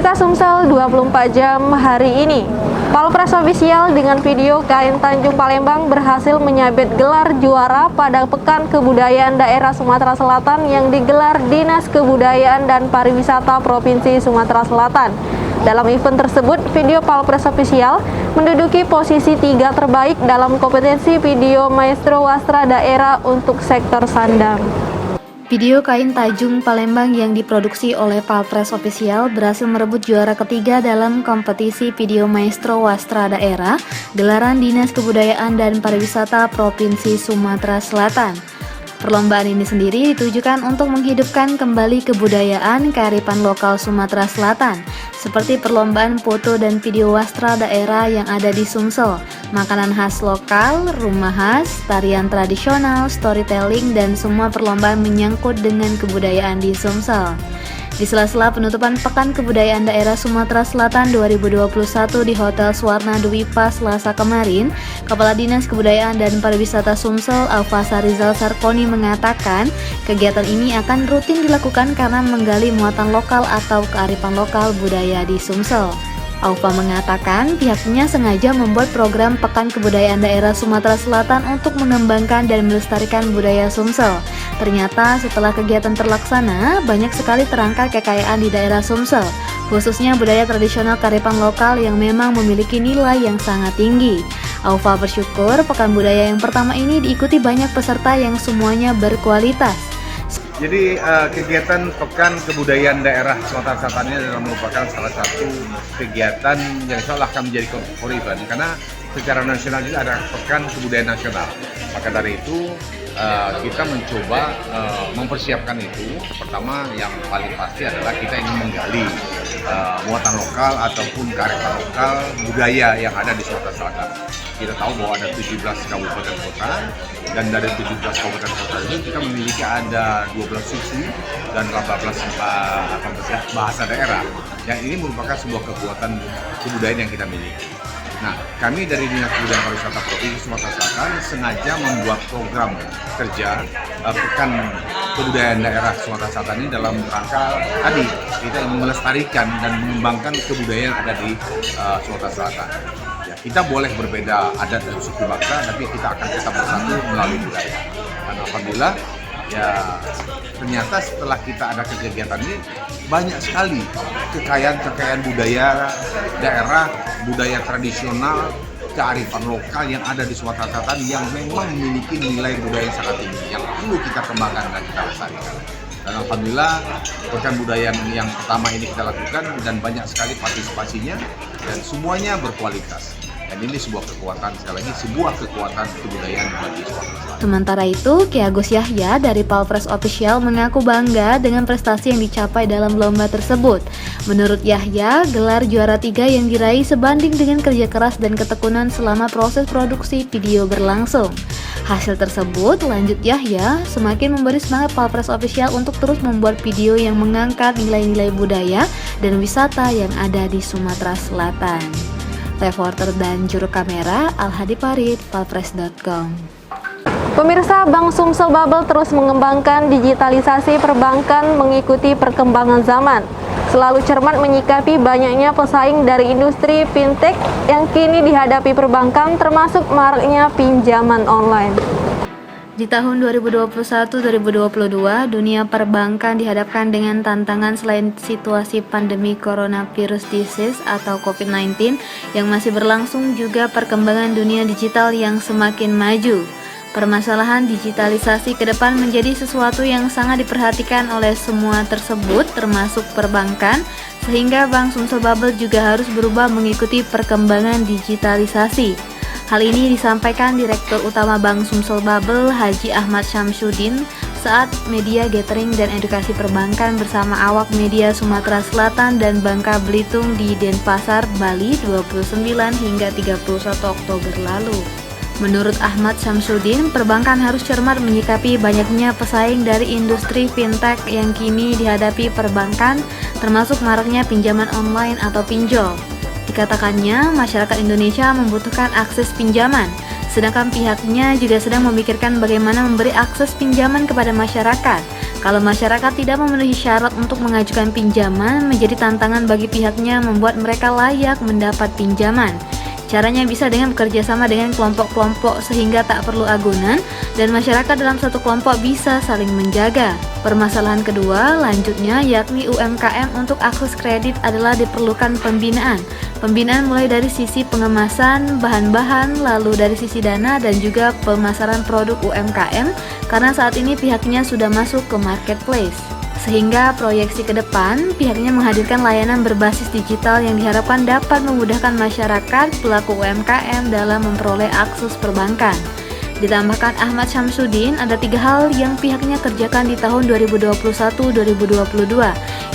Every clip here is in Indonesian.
Buka Sumsel 24 jam hari ini. Palpres Official dengan video KN Tanjung Palembang berhasil menyabet gelar juara pada Pekan Kebudayaan Daerah Sumatera Selatan yang digelar Dinas Kebudayaan dan Pariwisata Provinsi Sumatera Selatan. Dalam event tersebut, video Palpres Official menduduki posisi 3 terbaik dalam kompetensi video Maestro Wastra Daerah untuk sektor sandang. Video kain Tanjung Palembang yang diproduksi oleh Palpres Official berhasil merebut juara ketiga dalam kompetisi video Maestro Wastra Daerah gelaran Dinas Kebudayaan dan Pariwisata Provinsi Sumatera Selatan. Perlombaan ini sendiri ditujukan untuk menghidupkan kembali kebudayaan kearifan lokal Sumatera Selatan, seperti perlombaan foto dan video wastra daerah yang ada di Sumsel, makanan khas lokal, rumah khas, tarian tradisional, storytelling, dan semua perlombaan menyangkut dengan kebudayaan di Sumsel. Di sela-sela penutupan Pekan Kebudayaan Daerah Sumatera Selatan 2021 di Hotel Swarna Dwipa Selasa kemarin, Kepala Dinas Kebudayaan dan Pariwisata Sumsel, Alfasa Rizal Sarkoni mengatakan, kegiatan ini akan rutin dilakukan karena menggali muatan lokal atau kearifan lokal budaya di Sumsel. Aufa mengatakan pihaknya sengaja membuat program Pekan Kebudayaan Daerah Sumatera Selatan untuk mengembangkan dan melestarikan budaya Sumsel. Ternyata setelah kegiatan terlaksana, banyak sekali terangkat kekayaan di daerah Sumsel, khususnya budaya tradisional kearifan lokal yang memang memiliki nilai yang sangat tinggi. Aufa bersyukur Pekan Budaya yang pertama ini diikuti banyak peserta yang semuanya berkualitas. Jadi kegiatan Pekan Kebudayaan Daerah Sumatera Selatan ini adalah merupakan salah satu kegiatan yang insya Allah akan menjadi core event karena secara nasional juga ada Pekan Kebudayaan Nasional. Maka dari itu kita mencoba mempersiapkan itu. Pertama yang paling pasti adalah kita ingin menggali muatan lokal ataupun kearifan lokal budaya yang ada di Sumatera Selatan. Kita tahu bahwa ada 17 kabupaten kota, dan dari 17 kabupaten kota itu kita memiliki ada 12 suku dan 18 bahasa daerah. Yang ini merupakan sebuah kekuatan kebudayaan yang kita miliki. Nah, kami dari Dinas Kebudayaan Pariwisata Provinsi Sumatera Selatan sengaja membuat program kerja Pekan Kebudayaan Daerah Sumatera Selatan ini dalam rangka tadi kita ingin melestarikan dan mengembangkan kebudayaan yang ada di Sumatera Selatan. Ya, kita boleh berbeda adat dan suku bangsa, tapi kita akan tetap bersatu melalui budaya. Dan alhamdulillah, ya ternyata setelah kita ada kegiatan ini banyak sekali kekayaan budaya daerah, budaya tradisional, kearifan lokal yang ada di Sumatera Selatan yang memang memiliki nilai budaya yang sangat tinggi yang perlu kita kembangkan dan kita lestarikan. Dan alhamdulillah Pekan Budaya yang pertama ini kita lakukan dan banyak sekali partisipasinya dan semuanya berkualitas. Dan ini sebuah kekuatan, sekali lagi sebuah kekuatan kebudayaan bagi Sumatera Selatan. Sementara itu, Ki Agus Yahya dari Palpres Official mengaku bangga dengan prestasi yang dicapai dalam lomba tersebut. Menurut Yahya, gelar juara 3 yang diraih sebanding dengan kerja keras dan ketekunan selama proses produksi video berlangsung. Hasil tersebut, lanjut Yahya, semakin memberi semangat Palpres Official untuk terus membuat video yang mengangkat nilai-nilai budaya dan wisata yang ada di Sumatera Selatan. Reporter dan juru kamera Al-Hadi Farid, palpres.com. Pemirsa, Bank Sumsel Bubble terus mengembangkan digitalisasi perbankan mengikuti perkembangan zaman. Selalu cermat menyikapi banyaknya pesaing dari industri fintech yang kini dihadapi perbankan, termasuk maraknya pinjaman online. Di tahun 2021-2022, dunia perbankan dihadapkan dengan tantangan selain situasi pandemi coronavirus disease atau COVID-19 yang masih berlangsung, juga perkembangan dunia digital yang semakin maju. Permasalahan digitalisasi ke depan menjadi sesuatu yang sangat diperhatikan oleh semua tersebut, termasuk perbankan, sehingga Bank Sumsel Bubble juga harus berubah mengikuti perkembangan digitalisasi. Hal ini disampaikan Direktur Utama Bank Sumsel Bubble, Haji Ahmad Syamsuddin, saat media gathering dan edukasi perbankan bersama awak media Sumatera Selatan dan Bangka Belitung di Denpasar, Bali 29 hingga 31 Oktober lalu. Menurut Ahmad Syamsuddin, perbankan harus cermat menyikapi banyaknya pesaing dari industri fintech yang kini dihadapi perbankan, termasuk maraknya pinjaman online atau pinjol. Dikatakannya, masyarakat Indonesia membutuhkan akses pinjaman, sedangkan pihaknya juga sedang memikirkan bagaimana memberi akses pinjaman kepada masyarakat. Kalau masyarakat tidak memenuhi syarat untuk mengajukan pinjaman, menjadi tantangan bagi pihaknya membuat mereka layak mendapat pinjaman. Caranya bisa dengan bekerja sama dengan kelompok-kelompok sehingga tak perlu agunan dan masyarakat dalam satu kelompok bisa saling menjaga. Permasalahan kedua lanjutnya yakni UMKM untuk akses kredit adalah diperlukan pembinaan. Pembinaan mulai dari sisi pengemasan, bahan-bahan, lalu dari sisi dana dan juga pemasaran produk UMKM karena saat ini pihaknya sudah masuk ke marketplace. Sehingga proyeksi ke depan, pihaknya menghadirkan layanan berbasis digital yang diharapkan dapat memudahkan masyarakat pelaku UMKM dalam memperoleh akses perbankan. Ditambahkan Ahmad Syamsuddin, ada 3 hal yang pihaknya kerjakan di tahun 2021-2022,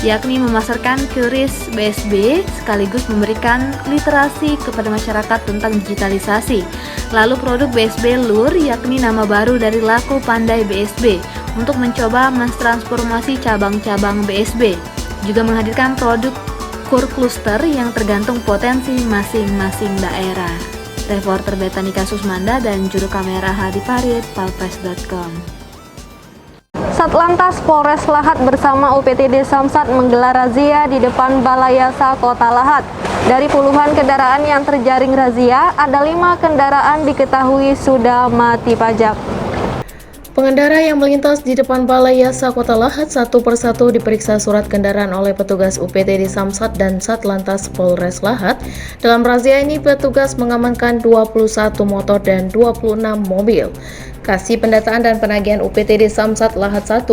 yakni memasarkan QRIS BSB sekaligus memberikan literasi kepada masyarakat tentang digitalisasi. Lalu produk BSB Lur, yakni nama baru dari Laku Pandai BSB, untuk mencoba mentransformasi cabang-cabang BSB. Juga menghadirkan produk Kur Cluster yang tergantung potensi masing-masing daerah. Reporter Betanika Susmanda dan juru kamera Hadi Farid, palpres.com. Satlantas Polres Lahat bersama UPTD Samsat menggelar razia di depan Balai Yasa Kota Lahat. Dari puluhan kendaraan yang terjaring razia, ada 5 kendaraan diketahui sudah mati pajak. Pengendara yang melintas di depan Balai Yasa Kota Lahat satu persatu diperiksa surat kendaraan oleh petugas UPTD Samsat dan Satlantas Polres Lahat. Dalam razia ini petugas mengamankan 21 motor dan 26 mobil. Kasih Pendataan dan Penagihan UPTD Samsat Lahat 1,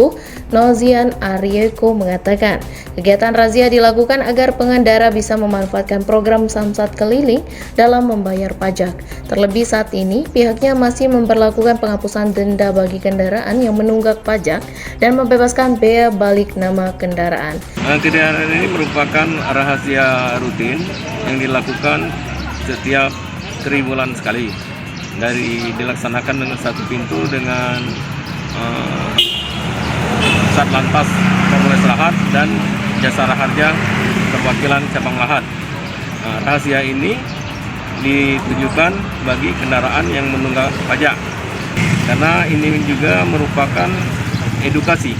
Nozian Aryeko mengatakan, kegiatan razia dilakukan agar pengendara bisa memanfaatkan program Samsat keliling dalam membayar pajak. Terlebih saat ini, pihaknya masih memberlakukan penghapusan denda bagi kendaraan yang menunggak pajak dan membebaskan bea balik nama kendaraan. Kegiatan ini merupakan rahasia rutin yang dilakukan setiap 3 bulan sekali. Dari dilaksanakan dengan satu pintu dengan Satlantas Polres Lahat dan Jasara Harja perwakilan cabang Lahat. Rahasia ini ditujukan bagi kendaraan yang menunggak pajak karena ini juga merupakan edukasi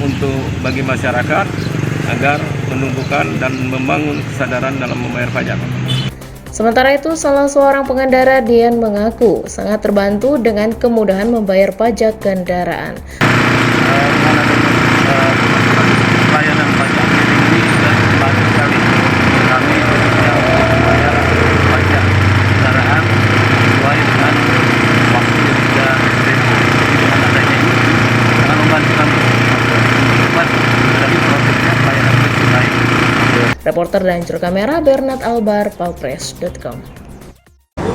untuk bagi masyarakat agar menumbuhkan dan membangun kesadaran dalam membayar pajak. Sementara itu, salah seorang pengendara Dian mengaku sangat terbantu dengan kemudahan membayar pajak kendaraan. Dengan adanya layanan pajak ini sudah membantu sekali kami khususnya untuk membayar pajak kendaraan sesuai dengan waktu yang sudah tempuh. Dengan adanya ini sangat membantu kami cepat dari prosesnya pelayanan lebih baik. Reporter dan juru kamera Bernard Albar, palpres.com.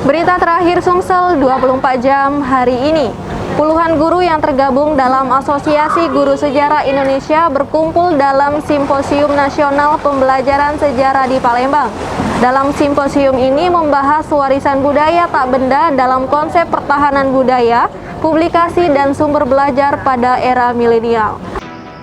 Berita terakhir Sumsel 24 jam hari ini. Puluhan guru yang tergabung dalam Asosiasi Guru Sejarah Indonesia berkumpul dalam Simposium Nasional Pembelajaran Sejarah di Palembang. Dalam simposium ini membahas warisan budaya tak benda dalam konsep pertahanan budaya, publikasi dan sumber belajar pada era milenial.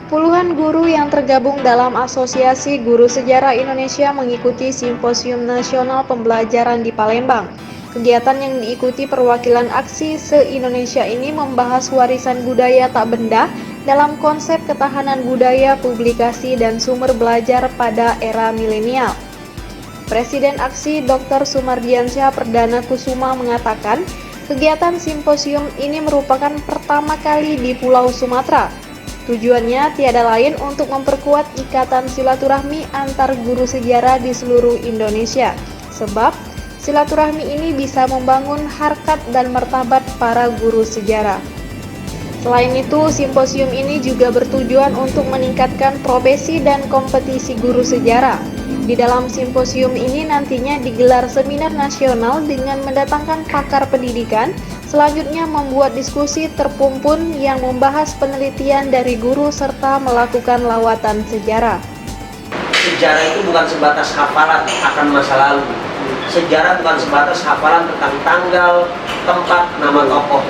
Puluhan guru yang tergabung dalam Asosiasi Guru Sejarah Indonesia mengikuti Simposium Nasional Pembelajaran di Palembang. Kegiatan yang diikuti perwakilan aksi se-Indonesia ini membahas warisan budaya tak benda dalam konsep ketahanan budaya, publikasi, dan sumber belajar pada era milenial. Presiden aksi Dr. Sumardiansyah Perdana Kusuma mengatakan, kegiatan simposium ini merupakan pertama kali di Pulau Sumatera. Tujuannya tiada lain untuk memperkuat ikatan silaturahmi antar guru sejarah di seluruh Indonesia. Sebab silaturahmi ini bisa membangun harkat dan martabat para guru sejarah. Selain itu, simposium ini juga bertujuan untuk meningkatkan profesi dan kompetisi guru sejarah. Di dalam simposium ini nantinya digelar seminar nasional dengan mendatangkan pakar pendidikan, selanjutnya membuat diskusi terpumpun yang membahas penelitian dari guru serta melakukan lawatan sejarah. Sejarah itu bukan sebatas hafalan akan masa lalu. Sejarah bukan sebatas hafalan tentang tanggal, tempat, nama tokoh.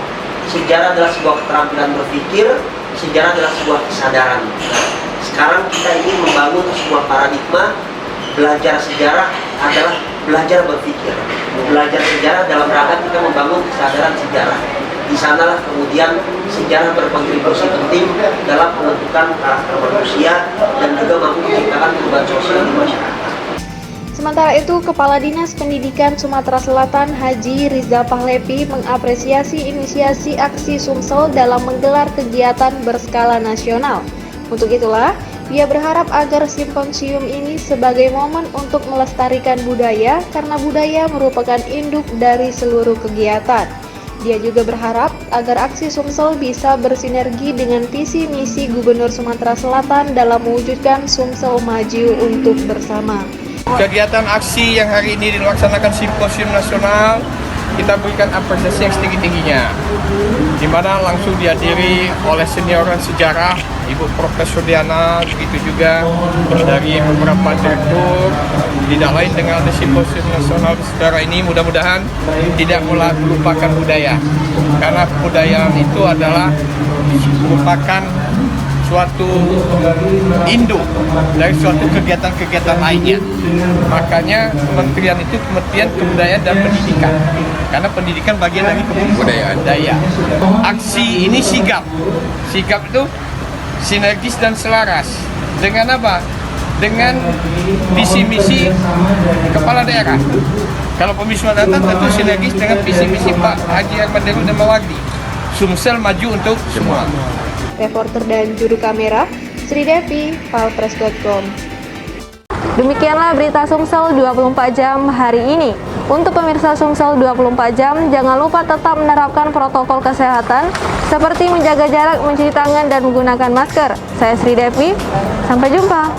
Sejarah adalah sebuah keterampilan berpikir, sejarah adalah sebuah kesadaran. Sekarang kita ingin membangun sebuah paradigma, belajar sejarah adalah belajar berpikir. Belajar sejarah dalam rangka kita membangun kesadaran sejarah. Di sanalah kemudian sejarah berkontribusi penting dalam menentukan karakter manusia dan juga mampu menciptakan perubahan sosial di masyarakat. Sementara itu, Kepala Dinas Pendidikan Sumatera Selatan Haji Rizal Pahlevi mengapresiasi inisiasi aksi Sumsel dalam menggelar kegiatan berskala nasional. Untuk itulah, ia berharap agar simposium ini sebagai momen untuk melestarikan budaya karena budaya merupakan induk dari seluruh kegiatan. Dia juga berharap agar aksi Sumsel bisa bersinergi dengan visi misi Gubernur Sumatera Selatan dalam mewujudkan Sumsel maju untuk bersama. Kegiatan aksi yang hari ini dilaksanakan simposium nasional, kita berikan apresiasi yang setinggi-tingginya, di mana langsung dihadiri oleh senior sejarah Ibu Profesor Diana, begitu juga dari beberapa direktur. Tidak lain dengan simposium nasional sejarah ini, mudah-mudahan tidak melupakan budaya, karena kebudayaan itu adalah merupakan suatu induk dari suatu kegiatan-kegiatan lainnya. Makanya kementerian itu Kementerian Kebudayaan dan Pendidikan, karena pendidikan bagian dari kebudayaan. Aksi ini sigap itu sinergis dan selaras dengan apa? Dengan visi-misi kepala daerah. Kalau pemisuan datang tentu sinergis dengan visi-misi Pak Haji Ahmad Dewi dan Mawagdi. Sumsel maju untuk semua. Reporter dan juru kamera Sri Devi, palpres.com. Demikianlah berita Sumsel 24 jam hari ini. Untuk pemirsa Sumsel 24 jam, jangan lupa tetap menerapkan protokol kesehatan seperti menjaga jarak, mencuci tangan, dan menggunakan masker. Saya Sri Devi, sampai jumpa.